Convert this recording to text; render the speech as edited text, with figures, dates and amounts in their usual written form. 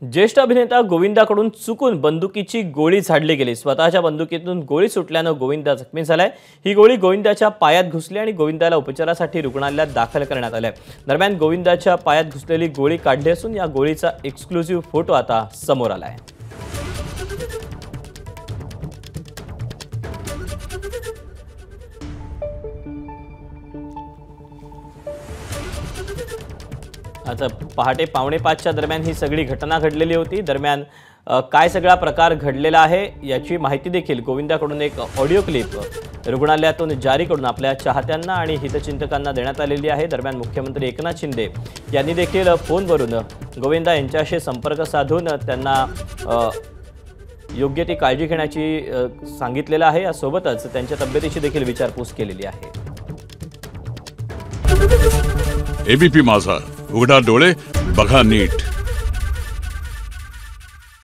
ज्येष्ठ अभिनेता गोविंदाकडून चुकून बंदुकीची गोळी झाडली गेली। स्वतःच्या बंदुकीतून गोळी सुटल्याने गोविंदा जखमी झालाय। ही गोळी गोविंदाच्या पायात घुसली आणि गोविंदाला उपचारासाठी रुग्णालयात दाखल करण्यात आले। दरम्यान गोविंदाच्या पायात घुसलेली गोळी काढली असून या गोळीचा एक्सक्लुसिव्ह फोटो आता समोर आलाय। आता पहाटे 4:45च्या दरम्यान ही सगळी घटना घडलेली होती। दरम्यान काय सगळा प्रकार घडलेला आहे याची माहिती देखील गोविंदाकडून एक ऑडिओ क्लिप रुग्णालयातून जारी करून आपल्या चाहत्यांना आणि हितचिंतकांना देण्यात आलेली आहे। दरम्यान मुख्यमंत्री एकनाथ शिंदे यांनी देखील फोनवरून गोविंदा यांच्याशी संपर्क साधून त्यांना योग्य ती काळजी घेण्याची सांगितलेलं आहे। यासोबतच त्यांच्या तब्येतीची देखील विचारपूस केलेली आहे। एबीपी माझा, उघडा डोळे बघा नीट।